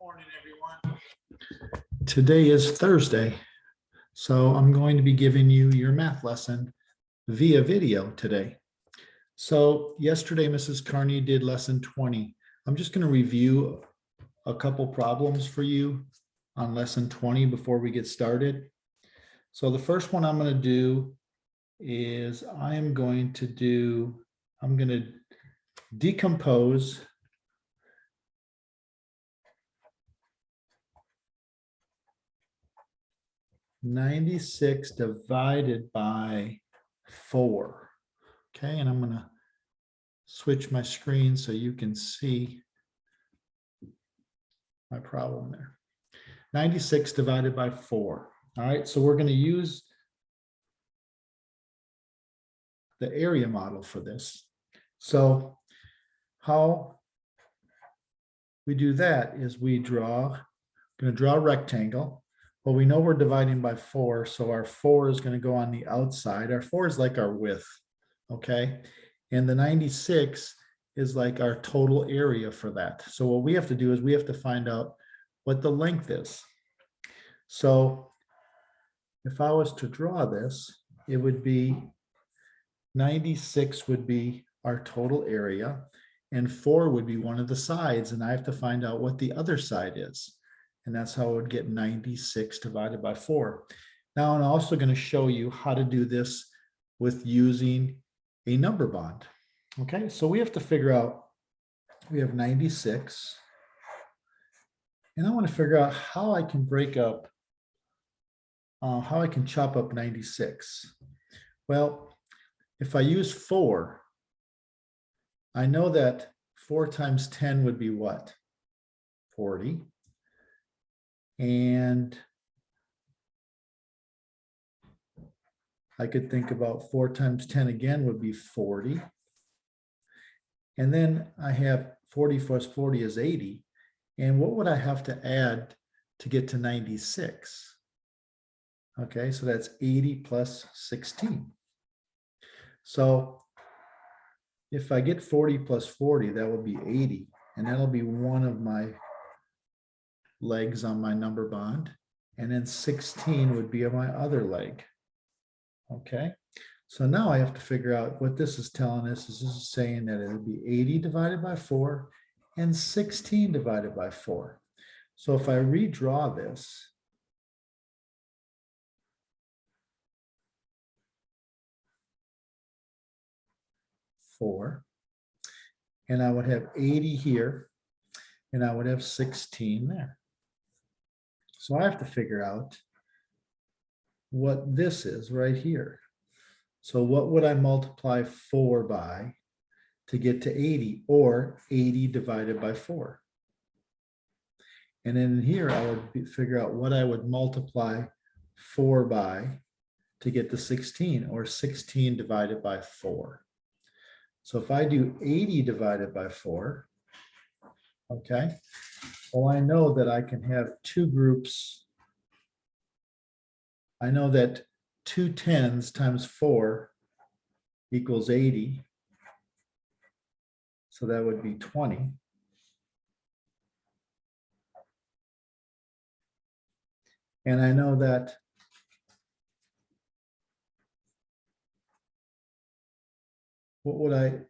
Morning, everyone. Today is Thursday, so I'm going to be giving you your math lesson via video today. So yesterday, Mrs. Carney did lesson 20. I'm just going to review a couple problems for you on lesson 20 before we get started. So the first one I'm going to do is I'm going to decompose 96 divided by 4. Okay, and I'm going to switch my screen so you can see my problem there. 96 divided by 4. All right, so we're going to use the area model for this. So how we do that is going to draw a rectangle. Well, we know we're dividing by 4, so our 4 is going to go on the outside. Our 4 is like our width, okay? And the 96 is like our total area for that. So what we have to do is we have to find out what the length is. So if I was to draw this, it would be 96 would be our total area, and 4 would be one of the sides, and I have to find out what the other side is. And that's how I would get 96 divided by 4. Now, I'm also going to show you how to do this with using a number bond. Okay, so we have to figure out, we have 96. And I want to figure out how I can how I can chop up 96. Well, if I use 4, I know that 4 times 10 would be what? 40. And I could think about 4 times 10 again would be 40. And then I have 40 plus 40 is 80. And what would I have to add to get to 96? Okay, so that's 80 plus 16. So if I get 40 plus 40, that would be 80. And that'll be one of my legs on my number bond, and then 16 would be my other leg. Okay, so now I have to figure out what this is telling us. This is saying that it would be 80 divided by 4 and 16 divided by 4. So if I redraw this, and I would have 80 here, and I would have 16 there. So I have to figure out what this is right here. So what would I multiply 4 by to get to 80, or 80 divided by 4? And then here I would figure out what I would multiply 4 by to get to 16, or 16 divided by 4. So if I do 80 divided by 4, okay, well, I know that I can have two groups. I know that 2 10s times 4 equals 80. So that would be 20. And I know that what would I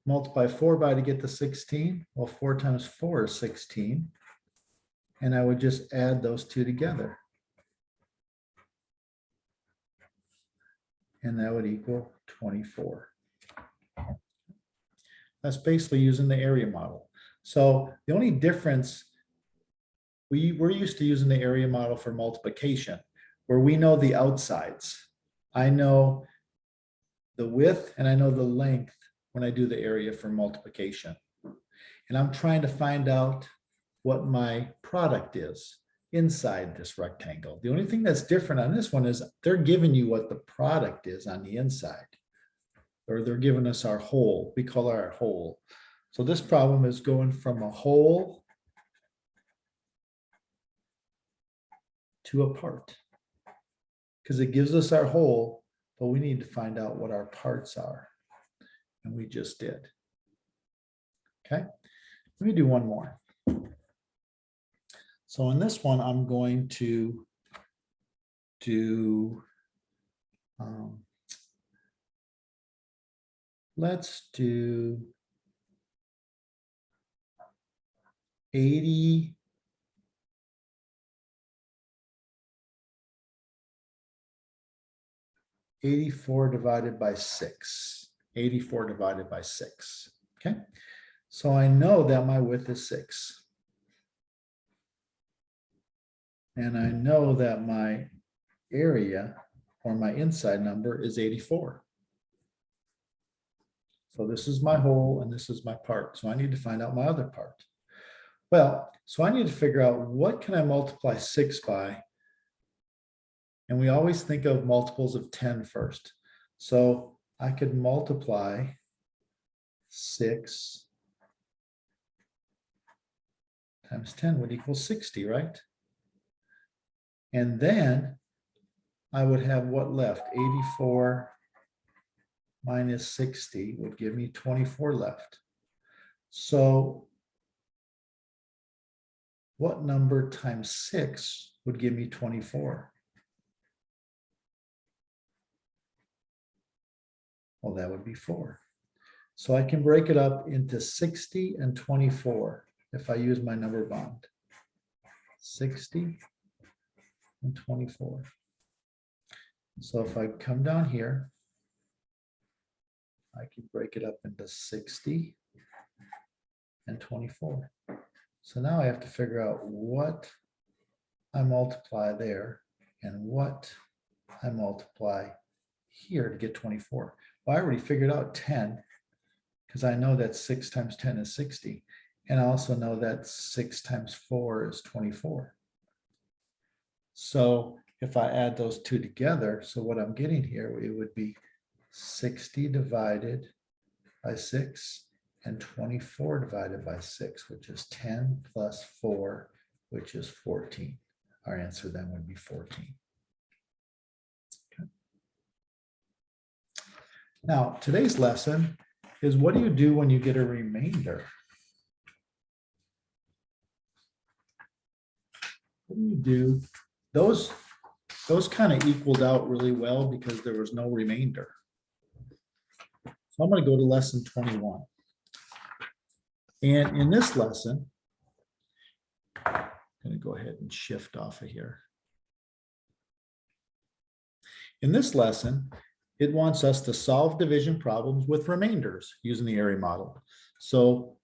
multiply 4 by to get to 16? Well, 4 times 4 is 16. And I would just add those two together. And that would equal 24. That's basically using the area model. So the only difference, we're used to using the area model for multiplication, where we know the outsides. I know the width and I know the length when I do the area for multiplication. And I'm trying to find out what my product is inside this rectangle. The only thing that's different on this one is they're giving you what the product is on the inside, or they're giving us our whole. We call it our whole. So this problem is going from a whole to a part, because it gives us our whole, but we need to find out what our parts are. And we just did. Okay, let me do one more. So in this one, I'm going to do, let's do 80. 84 divided by 6. 84 divided by 6. Okay. So I know that my width is 6. And I know that my area or my inside number is 84. So this is my whole and this is my part. So I need to find out my other part. Well, so I need to figure out what can I multiply 6 by. And we always think of multiples of 10 first. So I could multiply 6 times 10 would equal 60, right? And then I would have what left? 84 minus 60 would give me 24 left. So what number times 6 would give me 24? Well, that would be 4. So I can break it up into 60 and 24 if I use my number bond. 60 and 24. So if I come down here, I can break it up into 60 and 24. So now I have to figure out what I multiply there and what I multiply here to get 24. Well, I already figured out 10 because I know that 6 times 10 is 60. And I also know that 6 times 4 is 24. So if I add those two together, so what I'm getting here, it would be 60 divided by 6 and 24 divided by 6, which is 10 plus 4, which is 14. Our answer then would be 14. Okay. Now, today's lesson is what do you do when you get a remainder? What do you do? Those kind of equaled out really well because there was no remainder. So I'm going to go to lesson 21. And in this lesson, I'm going to go ahead and shift off of here. In this lesson, it wants us to solve division problems with remainders using the area model. So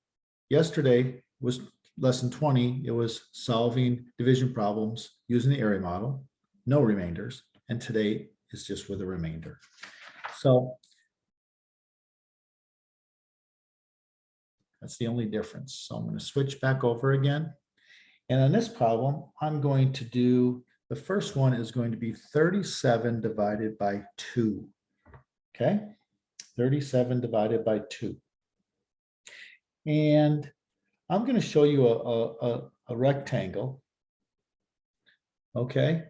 yesterday was lesson 20. It was solving division problems using the area model, no remainders. And today is just with a remainder. So that's the only difference. So I'm going to switch back over again. And on this problem, I'm going to do, the first one is going to be 37 divided by 2. Okay, 37 divided by 2. And I'm going to show you a rectangle. Okay.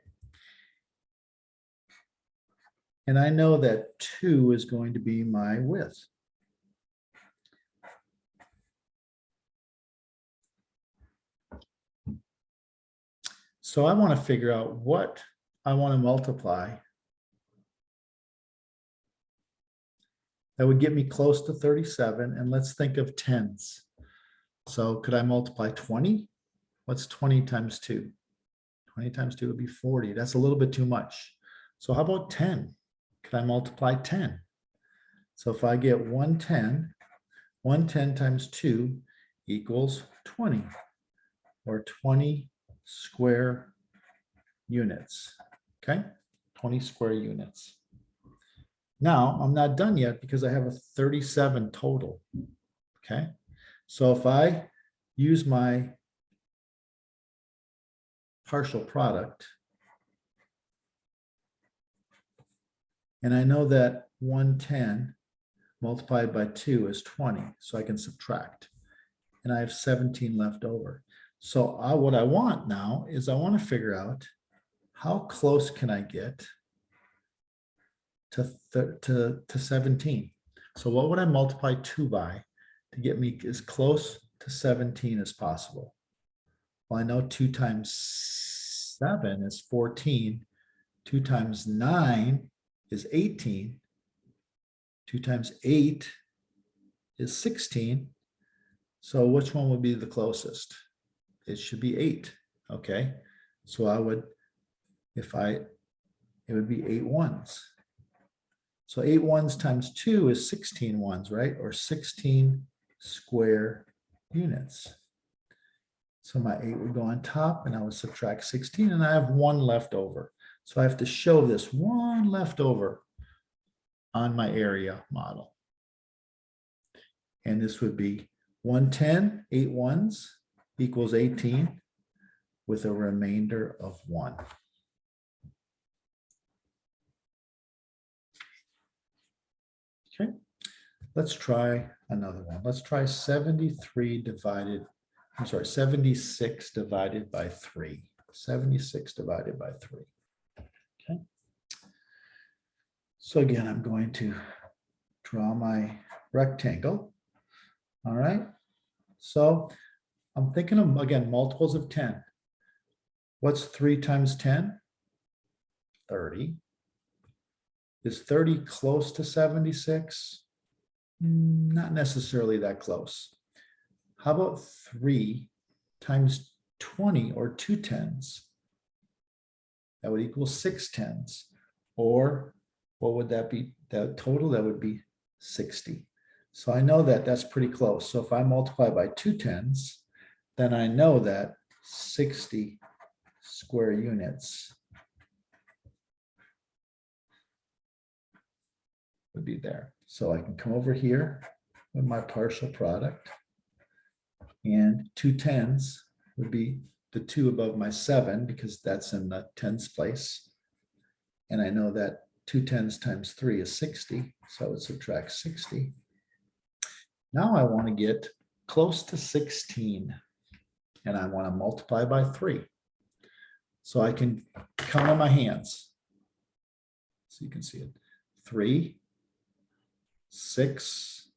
And I know that 2 is going to be my width. So I want to figure out what I want to multiply that would get me close to 37. And let's think of tens. So could I multiply 20? What's 20 times 2? 20 times 2 would be 40. That's a little bit too much. So how about 10? Could I multiply 10? So if I get 110, 110 times 2 equals 20, or 20 square units. Okay, 20 square units. Now, I'm not done yet because I have a 37 total. Okay, so if I use my partial product, and I know that 110 multiplied by 2 is 20, so I can subtract. And I have 17 left over. So what I want now is I want to figure out how close can I get to 17. So what would I multiply 2 by to get me as close to 17 as possible? Well, I know 2 times 7 is 14. 2 times 9 is 18. 2 times 8 is 16. So which one would be the closest? It should be 8. Okay. So I would, it would be 8 ones. So 8 ones times 2 is 16 ones, right? Or 16 square units. So my 8 would go on top and I would subtract 16 and I have 1 left over. So I have to show this 1 left over on my area model. And this would be 110, 8 ones equals 18 with a remainder of 1. Okay, let's try another one. Let's try 76 divided by 3. 76 divided by 3. Okay. So again, I'm going to draw my rectangle. All right. So I'm thinking of, again, multiples of 10. What's 3 times 10? 30. Is 30 close to 76? Not necessarily that close. How about 3 times 20 or 2 tens? That would equal 6 tens. Or what would that be? That total, that would be 60. So I know that that's pretty close. So if I multiply by 2 tens, then I know that 60 square units would be there. So I can come over here with my partial product, and 2 tens would be the 2 above my 7 because that's in the tens place. And I know that 2 tens times 3 is 60. So I would subtract 60. Now I want to get close to 16 and I want to multiply by 3. So I can count on my hands. So you can see it. 3, 6,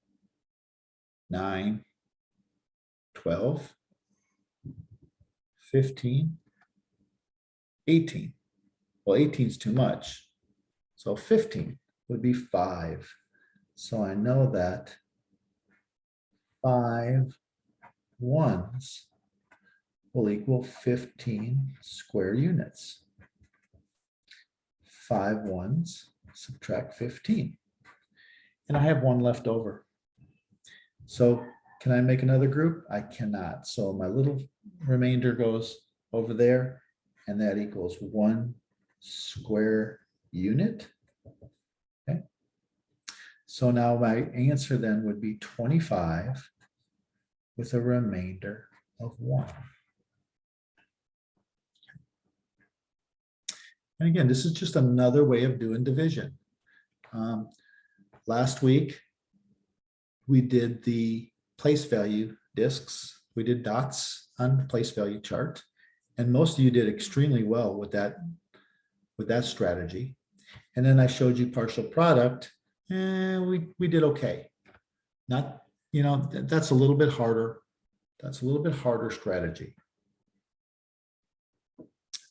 9, 12, 15, 18. Well, 18 is too much. So 15 would be 5. So I know that 5 ones will equal 15 square units. 5 ones, subtract 15. And I have 1 left over. So can I make another group? I cannot. So my little remainder goes over there, and that equals 1 square unit. Okay. So now my answer then would be 25 with a remainder of 1. And again, this is just another way of doing division. Last week, we did the place value discs. We did dots on the place value chart. And most of you did extremely well with that strategy. And then I showed you partial product, and we did okay. Not, that's a little bit harder. That's a little bit harder strategy.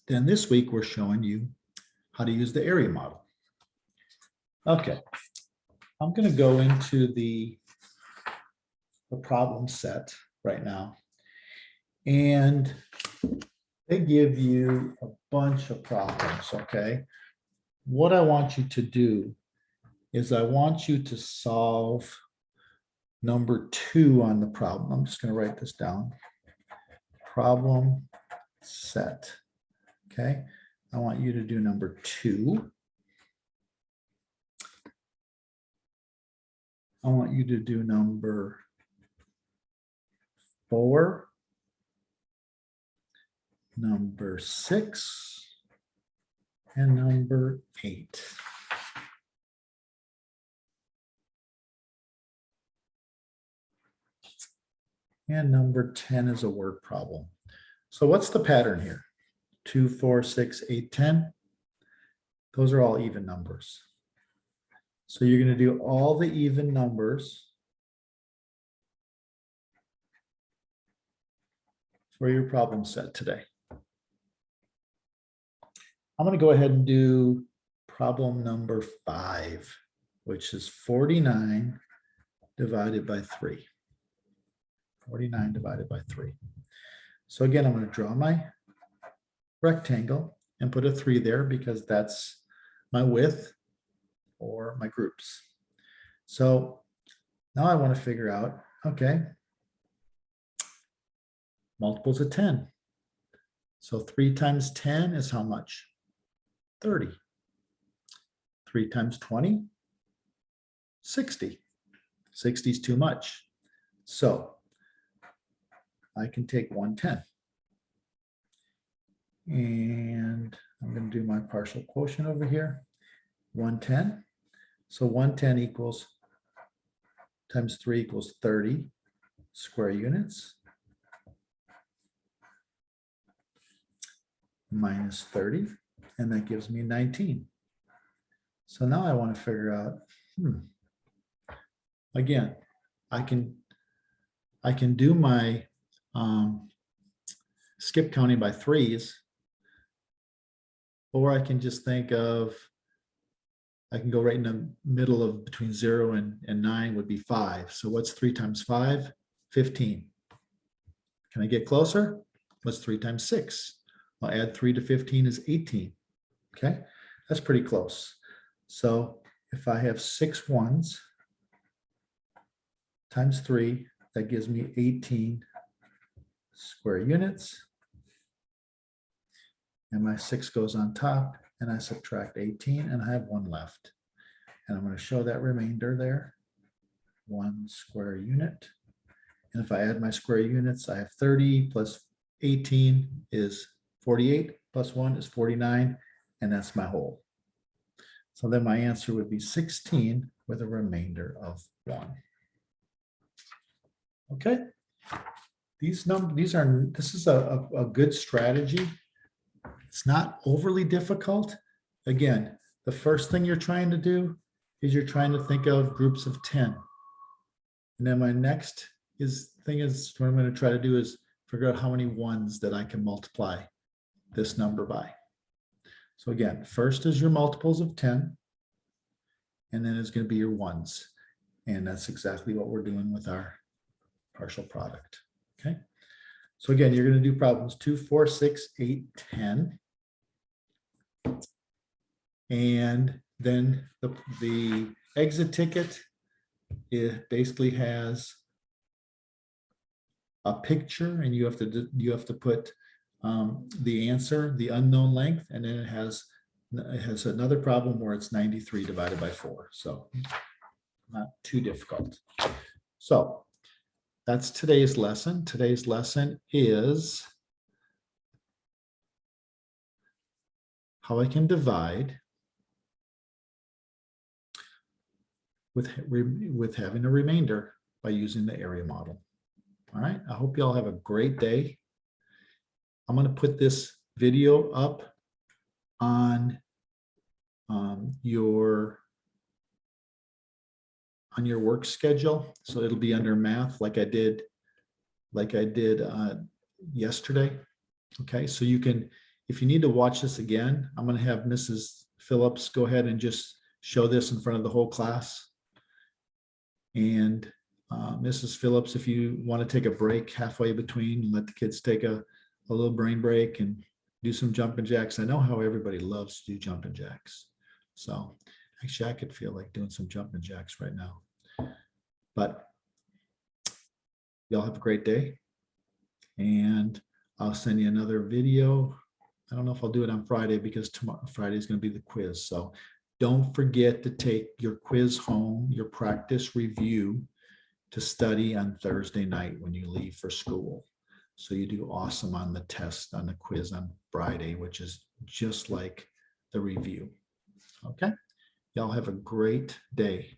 Then this week, we're showing you how to use the area model. Okay, I'm going to go into the problem set right now. And they give you a bunch of problems, okay? What I want you to do is I want you to solve number 2 on the problem. I'm just going to write this down. Problem set, okay? I want you to do number 2. I want you to do number 4, number 6, and number 8. And number 10 is a word problem. So what's the pattern here? 2, 4, 6, 8, 10. Those are all even numbers. So you're going to do all the even numbers for your problem set today. I'm going to go ahead and do problem number 5, which is 49 divided by 3. 49 divided by 3. So again, I'm going to draw my rectangle and put a 3 there because that's my width or my groups. So now I want to figure out, okay, multiples of 10. So 3 times 10 is how much? 30. 3 times 20, 60. 60 is too much. So I can take 110. And I'm going to do my partial quotient over here. 110. So 110 equals times 3 equals 30 square units minus 30. And that gives me 19. So now I want to figure out, again, I can do my skip counting by 3s, or I can just think of, I can go right in the middle of between 0 and 9 would be 5. So what's 3 times 5? 15. Can I get closer? What's 3 times 6? I'll add 3 to 15 is 18. Okay, that's pretty close. So if I have 6 ones times 3, that gives me 18 square units. And my 6 goes on top, and I subtract 18, and I have 1 left. And I'm going to show that remainder there, 1 square unit. And if I add my square units, I have 30 plus 18 is 48, plus 1 is 49, and that's my whole. So then my answer would be 16 with a remainder of 1. Okay. This is a good strategy. It's not overly difficult. Again, the first thing you're trying to do is you're trying to think of groups of 10. And then my next thing is what I'm going to try to do is figure out how many ones that I can multiply this number by. So again, first is your multiples of 10, and then it's going to be your ones. And that's exactly what we're doing with our partial product. Okay. So again, you're going to do problems 2, 4, 6, 8, 10. And then the exit ticket, it basically has a picture, and you have to put the answer, the unknown length, and then it has another problem where it's 93 divided by 4. So not too difficult. So that's today's lesson. Today's lesson is how I can divide with having a remainder by using the area model. All right, I hope you all have a great day. I'm going to put this video up on your work schedule, so it'll be under math like I did yesterday. Okay, so you can, if you need to watch this again, I'm going to have Mrs. Phillips go ahead and just show this in front of the whole class. And Mrs. Phillips, if you want to take a break halfway between, let the kids take a little brain break and do some jumping jacks. I know how everybody loves to do jumping jacks. So actually I could feel like doing some jumping jacks right now. But y'all have a great day. And I'll send you another video. I don't know if I'll do it on Friday because Friday is going to be the quiz. So don't forget to take your quiz home, your practice review, to study on Thursday night when you leave for school. So you do awesome on the test, on the quiz on Friday, which is just like the review. Okay. Y'all have a great day.